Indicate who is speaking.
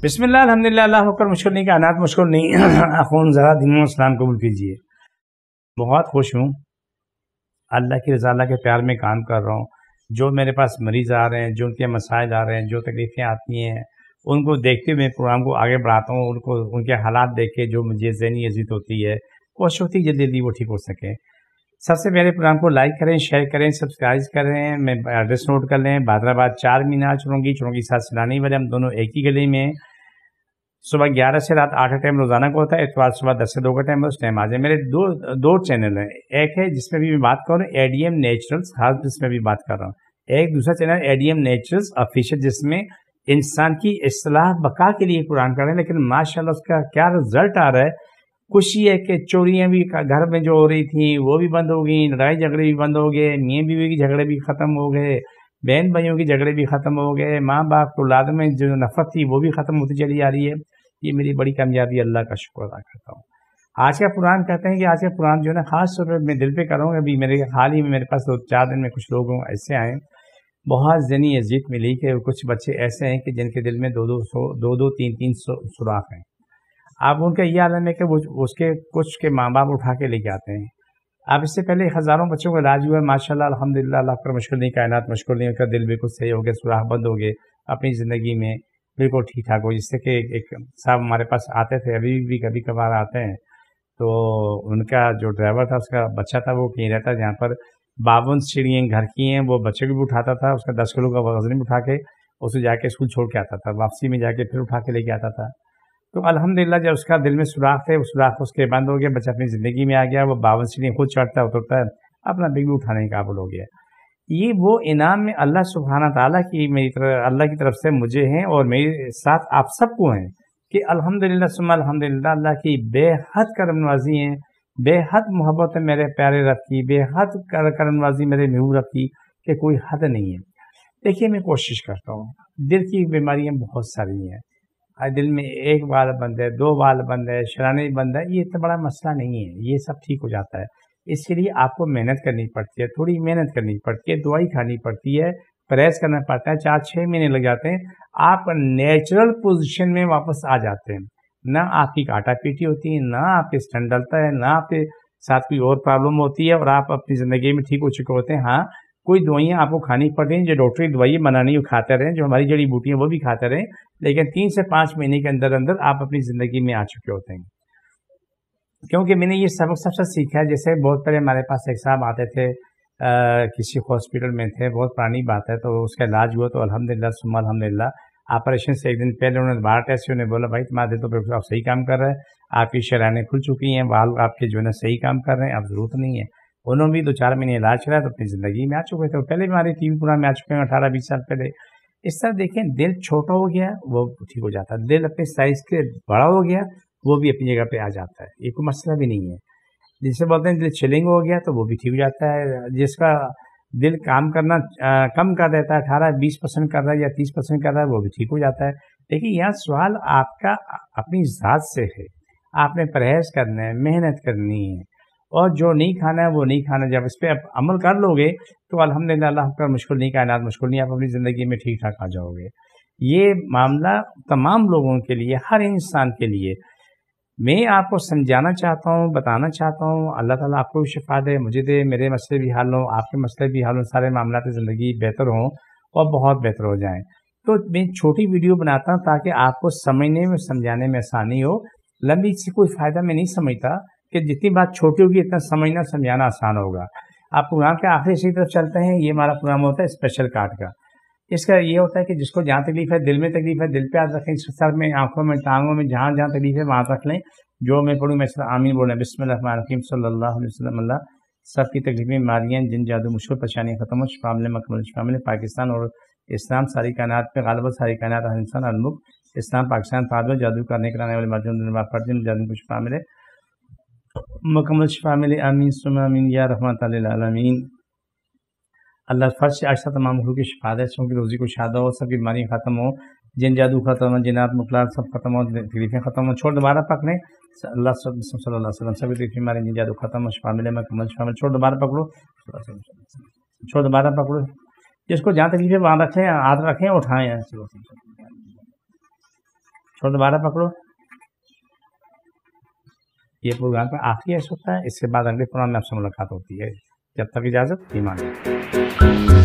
Speaker 1: بسم اللہ الحمدللہ اللہ اکبر مشکل نہیں کائنات مشکل نہیں اخون ذرا دین و اسلام قبول کیجیے. بہت خوش ہوں, اللہ کی رضا اللہ کے پیار میں کام کر رہا ہوں. جو میرے پاس مریض آ رہے ہیں, جو ان کے مسائل آ رہے ہیں, جو تکلیفیں آتی ہیں, ان کو دیکھتے ہوئے پروگرام کو آگے بڑھاتا ہوں. ان کے حالات دیکھ کے جو مجھے ذہنی اذیت ہوتی ہے, کوشش ہوتی ہے جلدی جلدی وہ ٹھیک ہو سکیں. سب سے پہلے پروگرام کو لائک کریں, شیئر کریں, سبسکرائب کریں. میں ایڈریس نوٹ کر لیں. بادرآباد 4 مینار چرونگی ساتھ سلانی والے, ہم دونوں ایک ہی گلی میں. صبح 11 سے رات 8 کا ٹائم روزانہ کو ہوتا ہے. اتوار صبح 10 سے 2 کا ٹائم, اس ٹائم آ جائیں. میرے دو چینل ہیں. ایک ہے جس میں بھی میں بات کر رہا ہوں ADM نیچرلز, خاص جس میں بھی بات کر رہا ہوں. ایک دوسرا چینل ADM نیچرلز آفیشیل, جس میں انسان کی اصلاح بقا کے لیے قرآن کر رہے ہیں. لیکن ماشاءاللہ اس کا کیا رزلٹ آ رہا ہے. خوشی ہے کہ چوریاں بھی گھر میں جو ہو رہی تھیں وہ بھی بند ہو گئیں, لڑائی جھگڑے بھی بند ہو گئے, میاں بیوی کی جھگڑے بھی ختم ہو گئے, بہن بھائیوں کی جھگڑے بھی ختم ہو گئے, ماں باپ کو اولاد میں جو نفرت تھی وہ بھی ختم ہوتی چلی آ رہی ہے. یہ میری بڑی کامیابی, اللہ کا شکر ادا کرتا ہوں. آج کا قرآن کہتے ہیں کہ آج کا قرآن جو ہے نا خاص طور پر میں دل پہ کروں گا. ابھی حال ہی میں میرے پاس 4 دن میں کچھ لوگوں ایسے آئے, بہت ذہنی اذیت ملی کہ کچھ بچے ایسے ہیں کہ جن کے دل میں 2-3 سوراخ ہیں. اب ان کا یہ عالم ہے کہ وہ اس کے کچھ کے ماں باپ اٹھا کے لے کے آتے ہیں. اب اس سے پہلے ہزاروں بچوں کا علاج ہوا ہے ماشاءاللہ الحمدللہ, اللہ پر مشکل نہیں کائنات مشکل نہیں. ان کا دل بالکل صحیح ہو گیا, سوراخ بند ہو گئے, اپنی زندگی میں بالکل ٹھیک ٹھاک ہو. جس سے کہ ایک صاحب ہمارے پاس آتے تھے, ابھی بھی کبھی کبھار آتے ہیں, تو ان کا جو ڈرائیور تھا اس کا بچہ تھا, وہ کہیں رہتا جہاں پر 52 سیڑھیاں گھر کی ہیں, وہ بچے کو بھی اٹھاتا تھا, اس کا 10 کلو کا وزن بھی اٹھا کے اسے جا کے اسکول چھوڑ کے آتا تھا, واپسی میں جا کے پھر اٹھا کے لے کے آتا تھا. تو الحمدللہ جب اس کا دل میں سوراخ تھے, وہ سوراخ اس کے بند ہو گیا, بچہ اپنی زندگی میں آ گیا, وہ 52 سیڑھیاں خود چڑھتا اترتا ہے, اپنا بیگ بھی اٹھانے کے قابل ہو گیا. یہ وہ انعام میں اللہ سبحانہ تعالیٰ کی اللہ کی طرف سے مجھے ہیں اور میرے ساتھ آپ سب کو ہیں کہ الحمدللہ ثم الحمدللہ, اللہ کی بے حد کرم نوازی ہیں, بے حد محبت ہے میرے پیارے رب کی, بے حد کرم نوازی میرے محبوب رب کی کہ کوئی حد نہیں ہے. دیکھیے میں کوشش کرتا ہوں, دل کی بیماریاں بہت ساری ہیں, دل میں 1 وال بند ہے, 2 وال بند ہے, شرانہ بند ہے, یہ اتنا بڑا مسئلہ نہیں ہے, یہ سب ٹھیک ہو جاتا ہے. اس کے لیے آپ کو محنت کرنی پڑتی ہے, تھوڑی محنت کرنی پڑتی ہے, دوائی کھانی پڑتی ہے, پرہیز کرنا پڑتا ہے, 4-6 مہینے لگ جاتے ہیں, آپ نیچرل پوزیشن میں واپس آ جاتے ہیں. نہ آپ کی کاٹا پیٹی ہوتی ہے, نہ آپ کے اسٹنٹ ڈلتا ہے, نہ آپ کے ساتھ کوئی اور پرابلم ہوتی ہے, اور آپ اپنی زندگی میں ٹھیک ہو چکے ہوتے ہیں. ہاں کوئی دوائیاں آپ کو کھانی پڑتی ہیں, جو ڈاکٹری دوائی منع نہیں کھاتے رہیں, جو ہماری جڑی بوٹیاں وہ بھی کھاتے رہیں, لیکن 3 سے 5 مہینے کے اندر اندر آپ اپنی زندگی میں آ چکے ہوتے ہیں. کیونکہ میں نے یہ سبق سب سے سیکھا ہے. جیسے بہت پہلے ہمارے پاس ایک صاحب آتے تھے, کسی ہاسپٹل میں تھے, بہت پرانی بات ہے, تو اس کا علاج ہوا تو الحمدللہ ثم الحمدللہ. آپریشن سے 1 دن پہلے انہوں نے دوبارہ ٹیسٹ کیا, انہوں نے بولا بھائی تمہارا دل تو بالکل آپ صحیح کام کر رہا ہے, آپ کی شرائنیں کھل چکی ہیں, وال آپ کے جو ہے نا صحیح کام کر رہے ہیں, اب ضرورت نہیں ہے. انہوں نے بھی 2-4 مہینے علاج کرایا تو اپنی زندگی میں آ چکے تھے. پہلے بھی ہمارے TV پروگرام میں آ چکے ہیں 18-20 سال پہلے. اس طرح دیکھیں, دل چھوٹا ہو گیا وہ ٹھیک ہو جاتا ہے, دل اپنے سائز کے بڑا ہو گیا وہ بھی اپنی جگہ پہ آ جاتا ہے, یہ کوئی مسئلہ بھی نہیں ہے. جسے بولتے ہیں دل چلنگ ہو گیا تو وہ بھی ٹھیک ہو جاتا ہے. جس کا دل کام کرنا کم کر دیتا ہے, 18-20% کر رہا ہے یا 30% کر رہا ہے, وہ بھی ٹھیک ہو جاتا ہے. لیکن یہاں سوال آپ کا اپنی ذات سے ہے. آپ نے پرہیز کرنا ہے, محنت کرنی ہے, اور جو نہیں کھانا ہے وہ نہیں کھانا. جب اس پہ آپ عمل کر لو گے تو الحمدللہ اللہ کا مشکل نہیں کائنات مشکل نہیں, آپ اپنی زندگی میں ٹھیک ٹھاک آ جاؤ گے. یہ معاملہ تمام لوگوں کے لیے, ہر انسان کے لیے. میں آپ کو سمجھانا چاہتا ہوں, بتانا چاہتا ہوں, اللہ تعالیٰ آپ کو بھی شفا دے, مجھے دے, میرے مسئلے بھی حل ہوں, آپ کے مسئلے بھی حل ہوں, سارے معاملات زندگی بہتر ہوں اور بہت بہتر ہو جائیں. تو میں چھوٹی ویڈیو بناتا ہوں تاکہ آپ کو سمجھنے میں سمجھانے میں آسانی ہو. لمبی سے کوئی فائدہ میں نہیں سمجھتا کہ جتنی بات چھوٹی ہوگی اتنا سمجھنا سمجھانا آسان ہوگا. آپ پروگرام کے آخری سے طرف چلتے ہیں. یہ ہمارا پروگرام ہوتا ہے اسپیشل کارڈ کا. اس کا یہ ہوتا ہے کہ جس کو جہاں تکلیف ہے, دل میں تکلیف ہے, دل پہ ہاتھ رکھیں, سر میں, آنکھوں میں, ٹانگوں میں, جہاں جہاں تکلیف ہے وہاں رکھ لیں. جو میں پڑھوں میں آمین بول رہے ہیں. بسم اللہ الرحمن الرحیم صلی اللہ علیہ وسلم. اللہ سب کی تکلیفیں, بیماریاں, جن جادو مشکل پریشانیاں ختم ہو, شفا ملے, مکمل شفا ملے. پاکستان اور اسلام ساری کائنات پہ غالب, ساری کائنات ہر انسان الملک. اسلام پاکستان فاضل, جادو کرنے کرانے والے مرجون فرجن جادو کو شفا ملے, مکمل شفا ملے. آمین ثم آمین یا رحمت للعالمین. اللہ فرض سے آج تمام مخلوق کی شفا دے, سب کی روزی کو شادہ ہو, سب کی بیماریاں ختم ہو, جن جادو ختم ہو, جنات مقلات سب ختم ہو, تکلیفیں ختم ہو. چھوڑ دوبارہ پکڑیں. اللہ صلی اللہ علیہ وسلم سب کی تکلیفیں ہماری, جن جادو ختم ہو, شفا ملے, مکمل شفا ملے. چھوڑ دوبارہ پکڑو, چھوڑ دوبارہ پکڑو. جس کو جہاں تکلیف ہے وہاں رکھیں, ہاتھ رکھیں, اٹھائیں. تو دوبارہ پکڑو. یہ پروگرام کا آخری ایسا ہوتا ہے. اس کے بعد اگلے پروگرام میں آپ سے ملاقات ہوتی ہے. جب تک اجازت، ایمان.